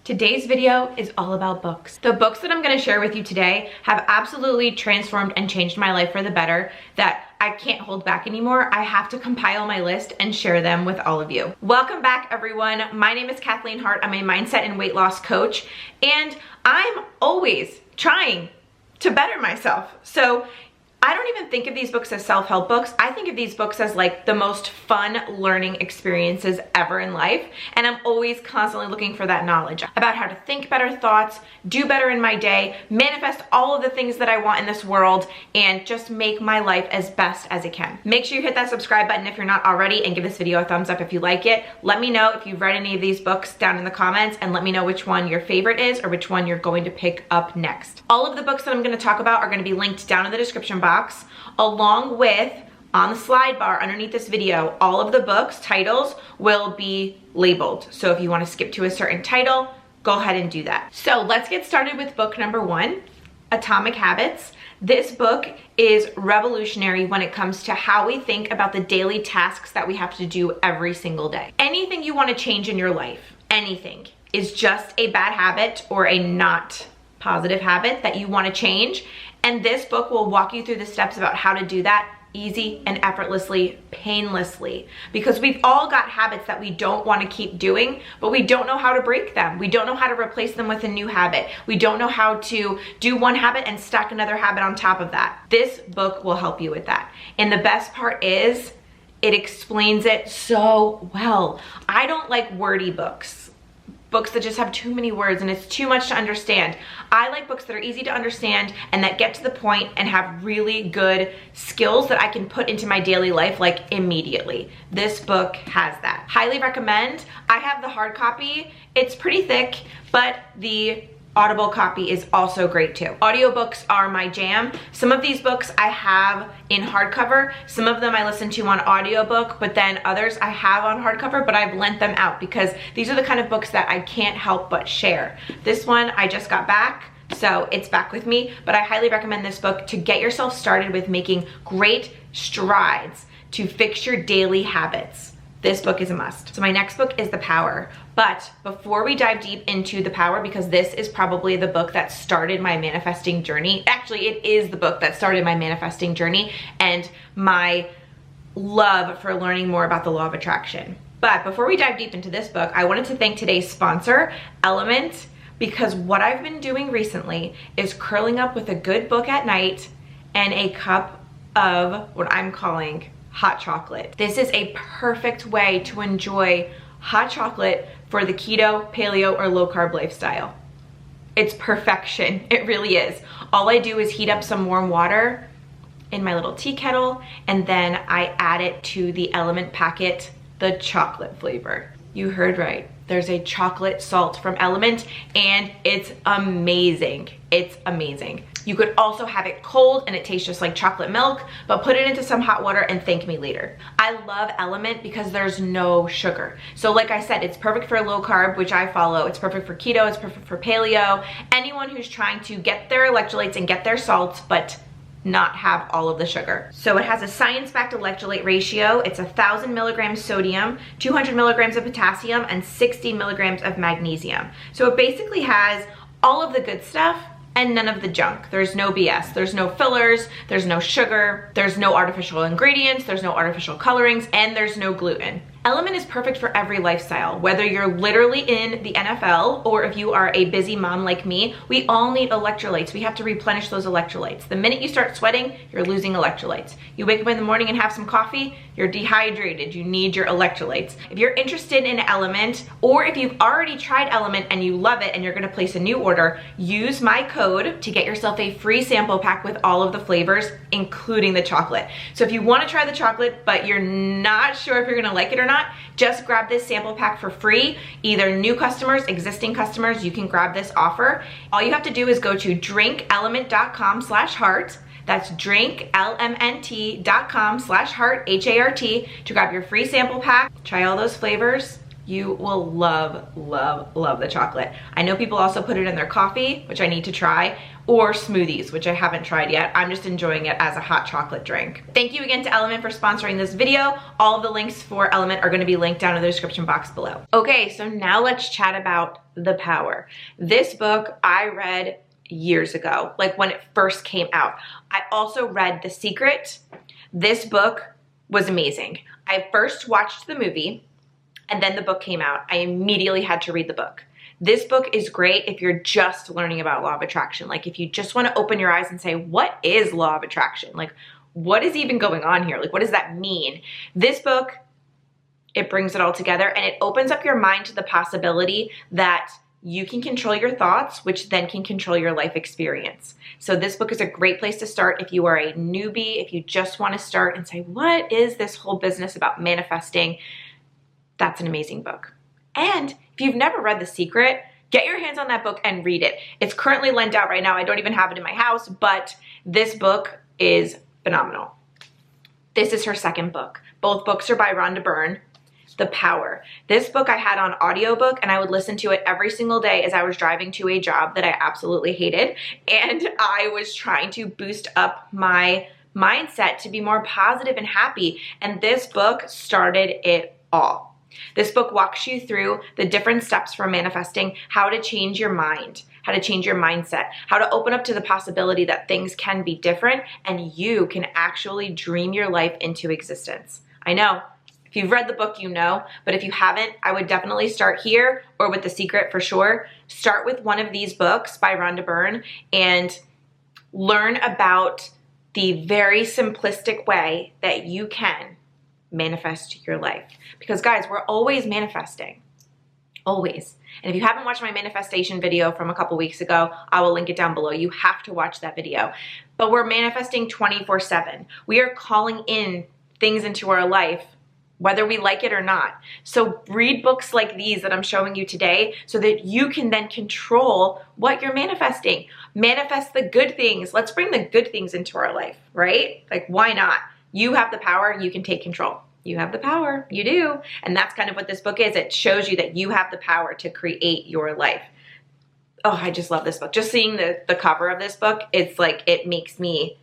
Today's video is all about books. The books that I'm gonna share with you today have absolutely transformed and changed my life for the better that I can't hold back anymore. I have to compile my list and share them with all of you. Welcome back, everyone. My name is Kathleen Hart. I'm a mindset and weight loss coach, and I'm always trying to better myself. So I don't even think of these books as self-help books. I think of these books as like the most fun learning experiences ever in life. And I'm always constantly looking for that knowledge about how to think better thoughts, do better in my day, manifest all of the things that I want in this world, and just make my life as best as it can. Make sure you hit that subscribe button if you're not already, and give this video a thumbs up if you like it. Let me know if you've read any of these books down in the comments, and let me know which one your favorite is or which one you're going to pick up next. All of the books that I'm going to talk about are going to be linked down in the description box, along with on the slide bar underneath this video. All of the books titles will be labeled, so if you want to skip to a certain title, go ahead and do that. So let's get started with book number 1, Atomic Habits. This book is revolutionary when it comes to how we think about the daily tasks that we have to do every single day. Anything you want to change in your life, anything, is just a bad habit or a not positive habit that you want to change. And this book will walk you through the steps about how to do that easy and effortlessly, painlessly. Because we've all got habits that we don't want to keep doing, but we don't know how to break them. We don't know how to replace them with a new habit. We don't know how to do one habit and stack another habit on top of that. This book will help you with that. And the best part is, it explains it so well. I don't like wordy books that just have too many words and it's too much to understand. I like books that are easy to understand and that get to the point and have really good skills that I can put into my daily life like immediately. This book has that. Highly recommend. I have the hard copy. It's pretty thick, but the Audible copy is also great too. Audiobooks are my jam. Some of these books I have in hardcover. Some of them I listen to on audiobook, but then others I have on hardcover, but I've lent them out because these are the kind of books that I can't help but share. This one I just got back, so it's back with me, but I highly recommend this book to get yourself started with making great strides to fix your daily habits. This book is a must. So my next book is The Power. But before we dive deep into The Power, because this is probably the book that started my manifesting journey. Actually, it is the book that started my manifesting journey and my love for learning more about the law of attraction. But before we dive deep into this book, I wanted to thank today's sponsor, LMNT, because what I've been doing recently is curling up with a good book at night and a cup of what I'm calling hot chocolate. This is a perfect way to enjoy hot chocolate for the keto, paleo, or low carb lifestyle. It's perfection, it really is. All I do is heat up some warm water in my little tea kettle, and then I add it to the LMNT packet, the chocolate flavor. You heard right. There's a chocolate salt from LMNT, and it's amazing. It's amazing. You could also have it cold and it tastes just like chocolate milk, but put it into some hot water and thank me later. I love LMNT because there's no sugar. So like I said, it's perfect for low carb, which I follow. It's perfect for keto, it's perfect for paleo. Anyone who's trying to get their electrolytes and get their salts, but not have all of the sugar. So it has a science-backed electrolyte ratio. It's 1,000 milligrams sodium, 200 milligrams of potassium, and 60 milligrams of magnesium. So it basically has all of the good stuff and none of the junk. There's no BS. There's no fillers, there's no sugar, there's no artificial ingredients, there's no artificial colorings, and there's no gluten. LMNT is perfect for every lifestyle, whether you're literally in the NFL or if you are a busy mom like me. We all need electrolytes. We have to replenish those electrolytes. The minute you start sweating, you're losing electrolytes. You wake up in the morning and have some coffee, you're dehydrated. You need your electrolytes. If you're interested in LMNT, or if you've already tried LMNT and you love it and you're gonna place a new order, use my code to get yourself a free sample pack with all of the flavors, including the chocolate. So if you wanna try the chocolate, but you're not sure if you're gonna like it or not, just grab this sample pack for free. Either new customers, existing customers, you can grab this offer. All you have to do is go to drinklmnt.com/heart. That's drinklmnt.com/heart, H-A-R-T, to grab your free sample pack, try all those flavors, You will love, love, love the chocolate. I know people also put it in their coffee, which I need to try, or smoothies, which I haven't tried yet. I'm just enjoying it as a hot chocolate drink. Thank you again to LMNT for sponsoring this video. All of the links for LMNT are gonna be linked down in the description box below. Okay, so now let's chat about The Power. This book I read years ago, like when it first came out. I also read The Secret. This book was amazing. I first watched the movie, and then the book came out. I immediately had to read the book. This book is great if you're just learning about law of attraction. Like if you just want to open your eyes and say, what is law of attraction? Like what is even going on here? Like what does that mean? This book, it brings it all together and it opens up your mind to the possibility that you can control your thoughts, which then can control your life experience. So this book is a great place to start if you are a newbie, if you just want to start and say, what is this whole business about manifesting? That's an amazing book. And if you've never read The Secret, get your hands on that book and read it. It's currently lent out right now. I don't even have it in my house, but this book is phenomenal. This is her second book. Both books are by Rhonda Byrne. The Power. This book I had on audiobook and I would listen to it every single day as I was driving to a job that I absolutely hated. And I was trying to boost up my mindset to be more positive and happy. And this book started it all. This book walks you through the different steps for manifesting, how to change your mind, how to change your mindset, how to open up to the possibility that things can be different and you can actually dream your life into existence. I know, if you've read the book, you know, but if you haven't, I would definitely start here or with The Secret for sure. Start with one of these books by Rhonda Byrne and learn about the very simplistic way that you can manifest your life. Because guys, we're always manifesting, always. And if you haven't watched my manifestation video from a couple weeks ago, I will link it down below. You have to watch that video. But we're manifesting 24/7. We are calling in things into our life, whether we like it or not. So read books like these that I'm showing you today so that you can then control what you're manifesting. Manifest the good things. Let's bring the good things into our life, right? Like, why not? You have the power, you can take control. You have the power, you do. And that's kind of what this book is. It shows you that you have the power to create your life. Oh, I just love this book. Just seeing the cover of this book, it's like, it makes me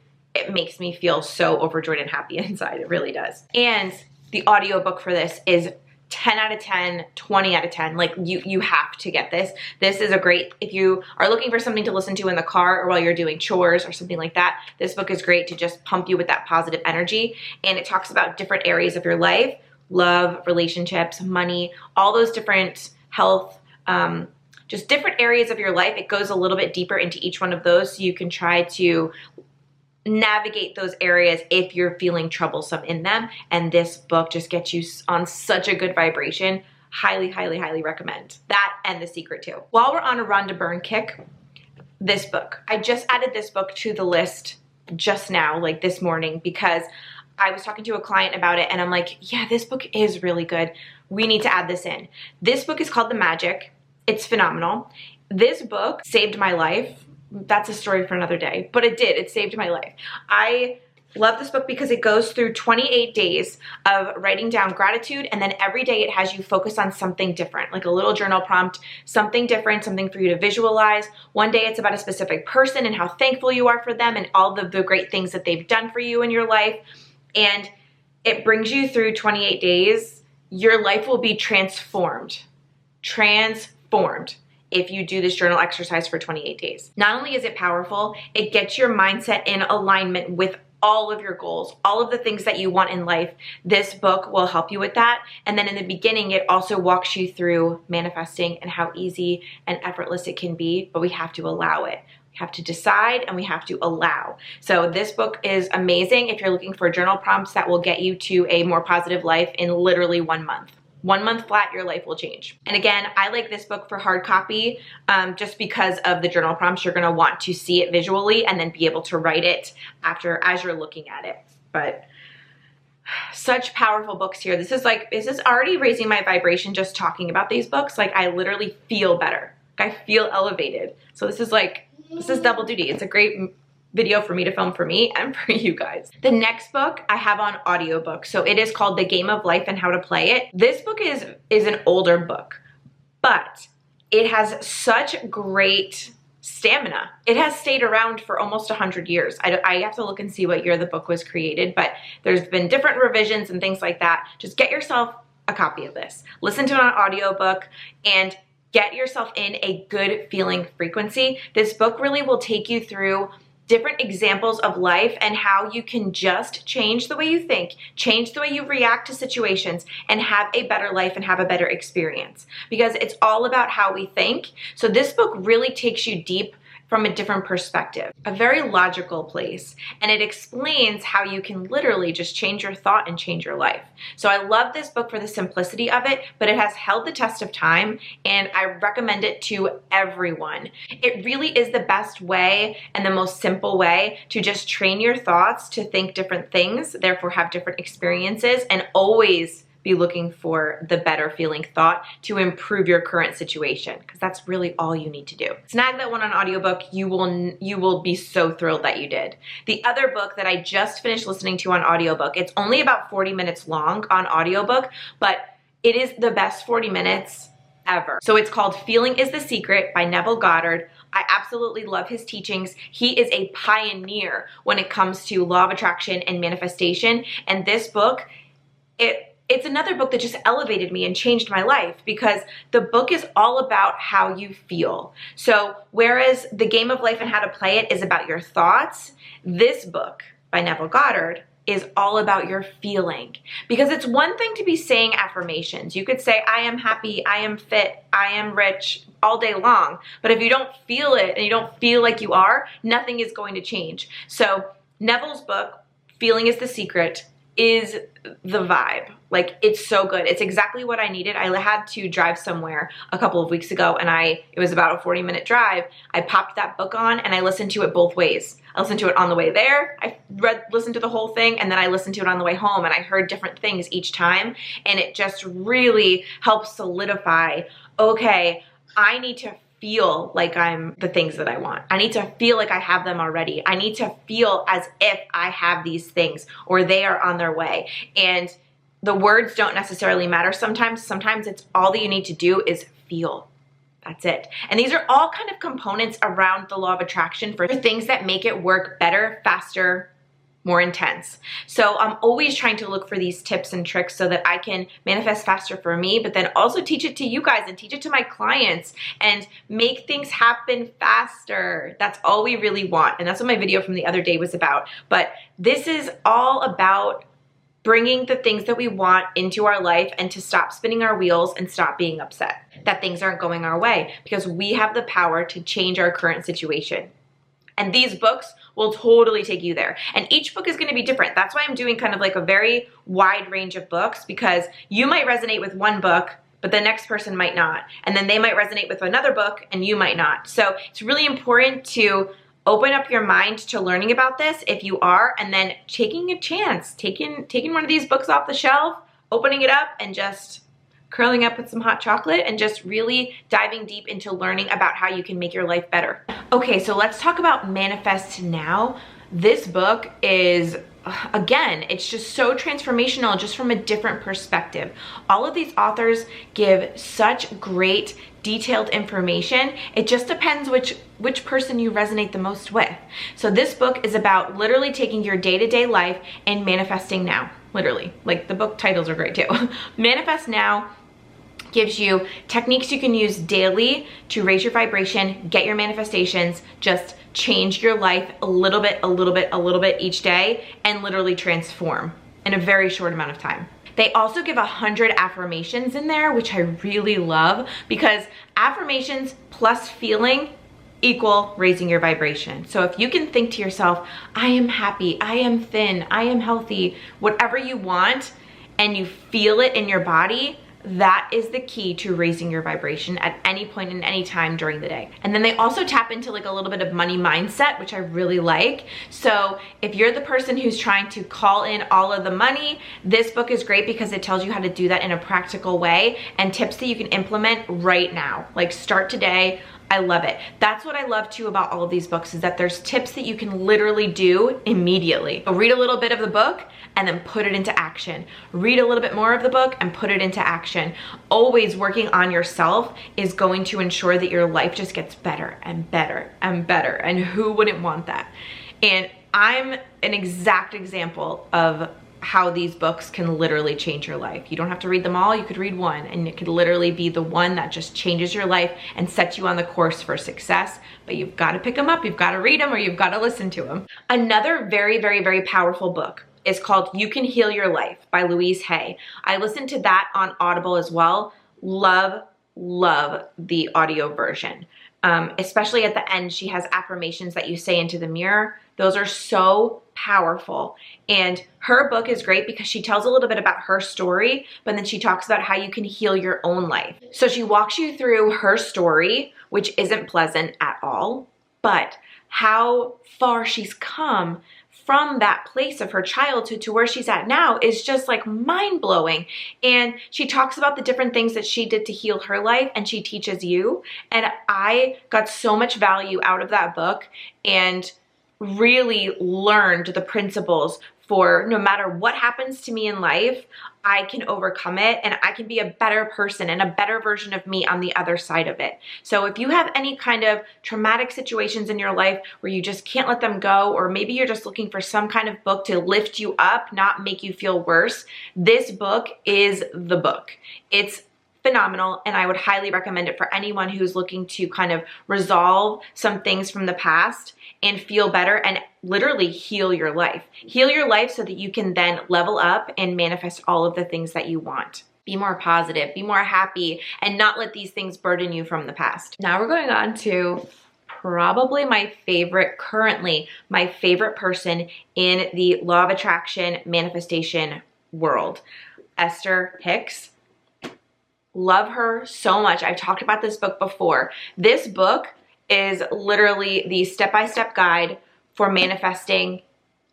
feel so overjoyed and happy inside. It really does. And the audiobook for this is 10 out of 10, 20 out of 10. Like you have to get this. This is a great, if you are looking for something to listen to in the car or while you're doing chores or something like that, this book is great to just pump you with that positive energy. And it talks about different areas of your life, love, relationships, money, all those different health, just different areas of your life. It goes a little bit deeper into each one of those so you can try to navigate those areas if you're feeling troublesome in them. And this book just gets you on such a good vibration. Highly, highly, highly recommend that and The Secret too. While we're on a Rhonda Byrne kick, this book. I just added this book to the list just now, like this morning, because I was talking to a client about it and I'm like, yeah, this book is really good. We need to add this in. This book is called The Magic. It's phenomenal. This book saved my life. That's a story for another day, but it did. It saved my life. I love this book because it goes through 28 days of writing down gratitude, and then every day it has you focus on something different, like a little journal prompt, something different, something for you to visualize. One day it's about a specific person and how thankful you are for them and all the great things that they've done for you in your life. And it brings you through 28 days. Your life will be transformed. Transformed. If you do this journal exercise for 28 days. Not only is it powerful, it gets your mindset in alignment with all of your goals, all of the things that you want in life. This book will help you with that. And then in the beginning, it also walks you through manifesting and how easy and effortless it can be, but we have to allow it. We have to decide and we have to allow. So this book is amazing if you're looking for journal prompts that will get you to a more positive life in literally 1 month. 1 month flat, your life will change. And again, I like this book for hard copy just because of the journal prompts. You're gonna want to see it visually and then be able to write it as you're looking at it. But such powerful books here. This is already raising my vibration just talking about these books. Like I literally feel better. I feel elevated. So this is double duty. It's a great video for me to film for me and for you guys. The next book I have on audiobook. So it is called The Game of Life and How to Play It. This book is an older book, but it has such great stamina. It has stayed around for almost 100 years. I have to look and see what year the book was created, but there's been different revisions and things like that. Just get yourself a copy of this. Listen to it on audiobook and get yourself in a good feeling frequency. This book really will take you through different examples of life and how you can just change the way you think, change the way you react to situations, and have a better life and have a better experience. Because it's all about how we think. So this book really takes you deep from a different perspective, a very logical place, and it explains how you can literally just change your thought and change your life. So I love this book for the simplicity of it, but it has held the test of time, and I recommend it to everyone. It really is the best way and the most simple way to just train your thoughts to think different things, therefore have different experiences, and always be looking for the better feeling thought to improve your current situation, because that's really all you need to do. Snag that one on audiobook. You will be so thrilled that you did. The other book that I just finished listening to on audiobook, it's only about 40 minutes long on audiobook, but it is the best 40 minutes ever. So it's called Feeling is the Secret by Neville Goddard. I absolutely love his teachings. He is a pioneer when it comes to law of attraction and manifestation, and this book, it's another book that just elevated me and changed my life, because the book is all about how you feel. So whereas The Game of Life and How to Play It is about your thoughts, this book by Neville Goddard is all about your feeling. Because it's one thing to be saying affirmations. You could say, I am happy, I am fit, I am rich all day long. But if you don't feel it and you don't feel like you are, nothing is going to change. So Neville's book, Feeling is the Secret, is the vibe. Like, it's so good. It's exactly what I needed. I had to drive somewhere a couple of weeks ago, and it was about a 40-minute drive. I popped that book on and I listened to it both ways. I listened to it on the way there, listened to the whole thing, and then I listened to it on the way home, and I heard different things each time, and it just really helped solidify, okay, I need to feel like I'm the things that I want. I need to feel like I have them already. I need to feel as if I have these things or they are on their way. And the words don't necessarily matter sometimes. Sometimes it's all that you need to do is feel. That's it. And these are all kind of components around the law of attraction for things that make it work better, faster, more intense. So I'm always trying to look for these tips and tricks so that I can manifest faster for me, but then also teach it to you guys and teach it to my clients and make things happen faster. That's all we really want. And that's what my video from the other day was about. But this is all about bringing the things that we want into our life and to stop spinning our wheels and stop being upset that things aren't going our way, because we have the power to change our current situation. And these books will totally take you there. And each book is going to be different. That's why I'm doing kind of like a very wide range of books, because you might resonate with one book, but the next person might not. And then they might resonate with another book and you might not. So it's really important to open up your mind to learning about this if you are, and then taking a chance, taking one of these books off the shelf, opening it up and just curling up with some hot chocolate and just really diving deep into learning about how you can make your life better. Okay, so let's talk about Manifest Now. This book is, again, it's just so transformational just from a different perspective. All of these authors give such great detailed information. It just depends which person you resonate the most with. So this book is about literally taking your day-to-day life and manifesting now. Literally, like the book titles are great too. Manifest Now gives you techniques you can use daily to raise your vibration, get your manifestations, just change your life a little bit each day, and literally transform in a very short amount of time. They also give 100 affirmations in there, which I really love, because affirmations plus feeling equal raising your vibration. So if you can think to yourself, I am happy, I am thin, I am healthy, whatever you want, and you feel it in your body, that is the key to raising your vibration at any point in any time during the day. And then they also tap into like a little bit of money mindset, which I really like. So if you're the person who's trying to call in all of the money, this book is great because it tells you how to do that in a practical way and tips that you can implement right now. Like start today. I love it. That's what I love too about all of these books, is that there's tips that you can literally do immediately. So read a little bit of the book and then put it into action. Read a little bit more of the book and put it into action. Always working on yourself is going to ensure that your life just gets better and better and better. And who wouldn't want that? And I'm an exact example of how these books can literally change your life. You don't have to read them all. You could read one, and it could literally be the one that just changes your life and sets you on the course for success. But you've got to pick them up, you've got to read them, or you've got to listen to them. Another very, very, very powerful book is called You Can Heal Your Life by Louise Hay. I listened to that on Audible as well. Love the audio version. Especially at the end, she has affirmations that you say into the mirror. Those are so powerful. And her book is great because she tells a little bit about her story, but then she talks about how you can heal your own life. So she walks you through her story, which isn't pleasant at all, but how far she's come from that place of her childhood to where she's at now is just like mind-blowing. And she talks about the different things that she did to heal her life, and she teaches you. And I got so much value out of that book and really learned the principles for no matter what happens to me in life, I can overcome it and I can be a better person and a better version of me on the other side of it. So if you have any kind of traumatic situations in your life where you just can't let them go, or maybe you're just looking for some kind of book to lift you up, not make you feel worse, this book is the book. It's phenomenal, and I would highly recommend it for anyone who's looking to kind of resolve some things from the past and feel better and literally heal your life. Heal your life so that you can then level up and manifest all of the things that you want. Be more positive, be more happy, and not let these things burden you from the past. Now we're going on to probably my favorite, currently my favorite person in the law of attraction manifestation world, Esther Hicks. Love her so much. I've talked about this book before. This book is literally the step-by-step guide for manifesting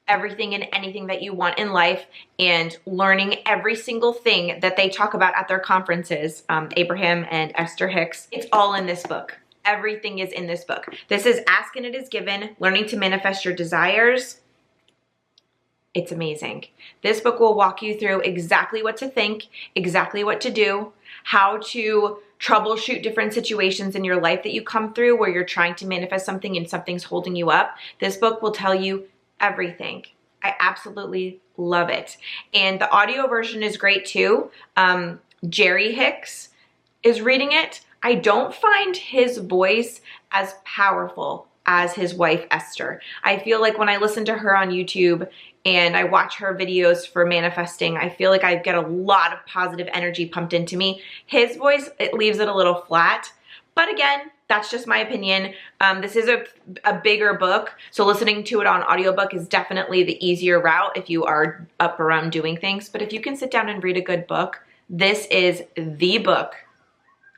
everything and anything that you want in life and learning every single thing that they talk about at their conferences, Abraham and Esther Hicks. It's all in this book. Everything is in this book. This is Ask and It Is Given, Learning to Manifest Your Desires. It's amazing. This book will walk you through exactly what to think, exactly what to do, how to troubleshoot different situations in your life that you come through where you're trying to manifest something and something's holding you up. This book will tell you everything. I absolutely love it. And the audio version is great too. Jerry Hicks is reading it. I don't find his voice as powerful as his wife, Esther. I feel like when I listen to her on YouTube and I watch her videos for manifesting, I feel like I get a lot of positive energy pumped into me. His voice, it leaves it a little flat. But again, that's just my opinion. This is a bigger book, so listening to it on audiobook is definitely the easier route if you are up around doing things. But if you can sit down and read a good book, this is the book.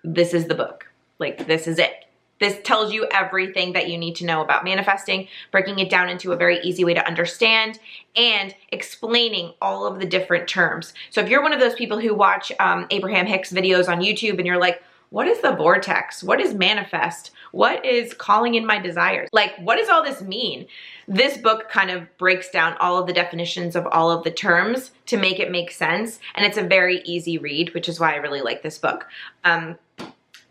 This is the book. Like, this is it. This tells you everything that you need to know about manifesting, breaking it down into a very easy way to understand, and explaining all of the different terms. So if you're one of those people who watch Abraham Hicks videos on YouTube and you're like, what is the vortex? What is manifest? What is calling in my desires? Like, what does all this mean? This book kind of breaks down all of the definitions of all of the terms to make it make sense. And it's a very easy read, which is why I really like this book.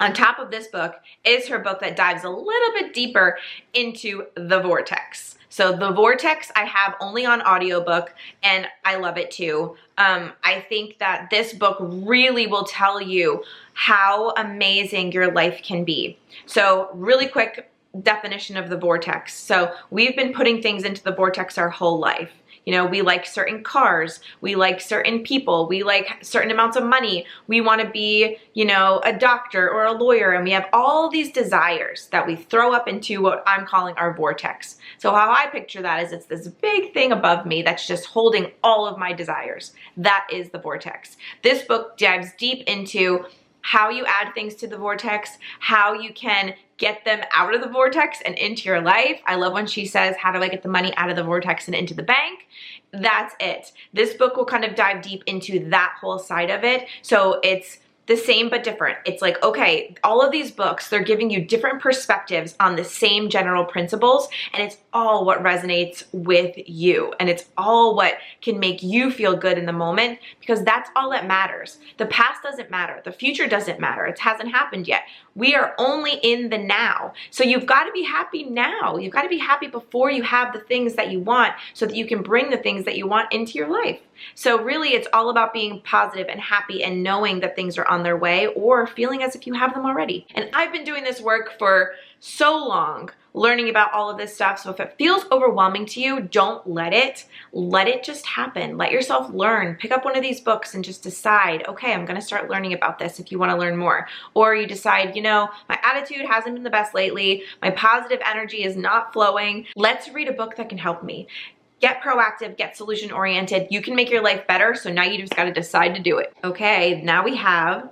On top of this book is her book that dives a little bit deeper into the vortex. So the vortex I have only on audiobook, and I love it too. I think that this book really will tell you how amazing your life can be. So really quick definition of the vortex. So we've been putting things into the vortex our whole life. You know, we like certain cars, we like certain people, we like certain amounts of money, we want to be, you know, a doctor or a lawyer, and we have all these desires that we throw up into what I'm calling our vortex. So how I picture that is it's this big thing above me that's just holding all of my desires. That is the vortex. This book dives deep into how you add things to the vortex, how you can get them out of the vortex and into your life. I love when she says, how do I get the money out of the vortex and into the bank? That's it. This book will kind of dive deep into that whole side of it. So it's the same but different. It's like, okay, all of these books, they're giving you different perspectives on the same general principles, and it's all what resonates with you, and it's all what can make you feel good in the moment, because that's all that matters. The past doesn't matter. The future doesn't matter. It hasn't happened yet. We are only in the now. So you've got to be happy now. You've got to be happy before you have the things that you want, so that you can bring the things that you want into your life. So really, it's all about being positive and happy and knowing that things are on their way, or feeling as if you have them already. And I've been doing this work for so long, learning about all of this stuff. So if it feels overwhelming to you, don't let it. Let it just happen. Let yourself learn. Pick up one of these books and just decide, okay, I'm going to start learning about this if you want to learn more. Or you decide, you know, my attitude hasn't been the best lately. My positive energy is not flowing. Let's read a book that can help me. Get proactive, get solution oriented. You can make your life better. So now you just got to decide to do it. Okay, now we have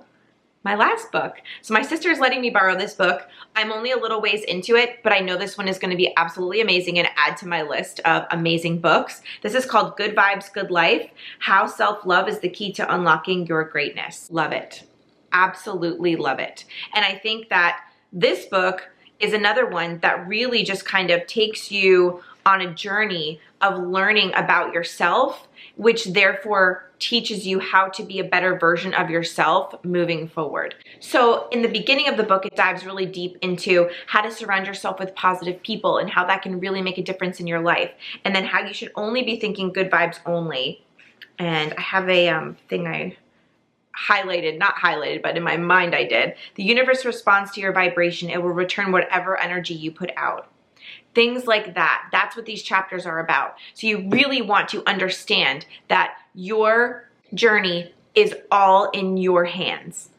my last book. So my sister is letting me borrow this book. I'm only a little ways into it, but I know this one is going to be absolutely amazing and add to my list of amazing books. This is called Good Vibes, Good Life: How Self-Love is the Key to Unlocking Your Greatness. Love it. Absolutely love it. And I think that this book is another one that really just kind of takes you on a journey of learning about yourself, which therefore teaches you how to be a better version of yourself moving forward. So in the beginning of the book, it dives really deep into how to surround yourself with positive people and how that can really make a difference in your life. And then how you should only be thinking good vibes only. And I have a thing I highlighted, not highlighted, but in my mind I did. The universe responds to your vibration. It will return whatever energy you put out. Things like that. That's what these chapters are about. So you really want to understand that your journey is all in your hands.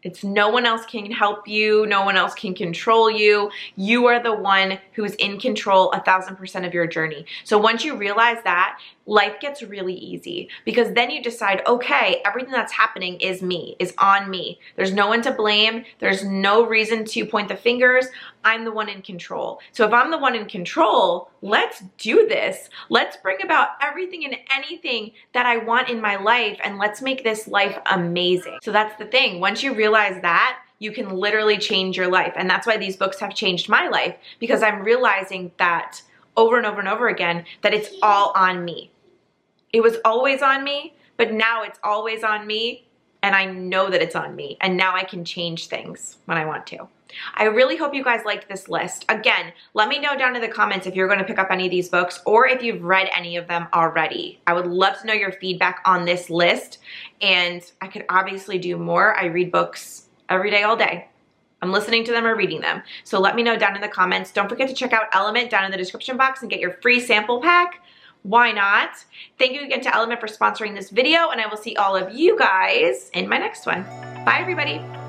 It's no one else can help you. No one else can control you. You are the one who's in control 1000% of your journey. So once you realize that, life gets really easy, because then you decide, okay, everything that's happening is me, is on me. There's no one to blame. There's no reason to point the fingers. I'm the one in control. So if I'm the one in control, let's do this. Let's bring about everything and anything that I want in my life, and let's make this life amazing. So that's the thing. Once you realize that, you can literally change your life. And that's why these books have changed my life, because I'm realizing that over and over and over again, that it's all on me. It was always on me, but now it's always on me, and I know that it's on me, and now I can change things when I want to. I really hope you guys liked this list. Again, let me know down in the comments if you're going to pick up any of these books, or if you've read any of them already. I would love to know your feedback on this list, and I could obviously do more. I read books every day, all day. I'm listening to them or reading them. So let me know down in the comments. Don't forget to check out LMNT down in the description box and get your free sample pack. Why not? Thank you again to LMNT for sponsoring this video, and I will see all of you guys in my next one. Bye, everybody.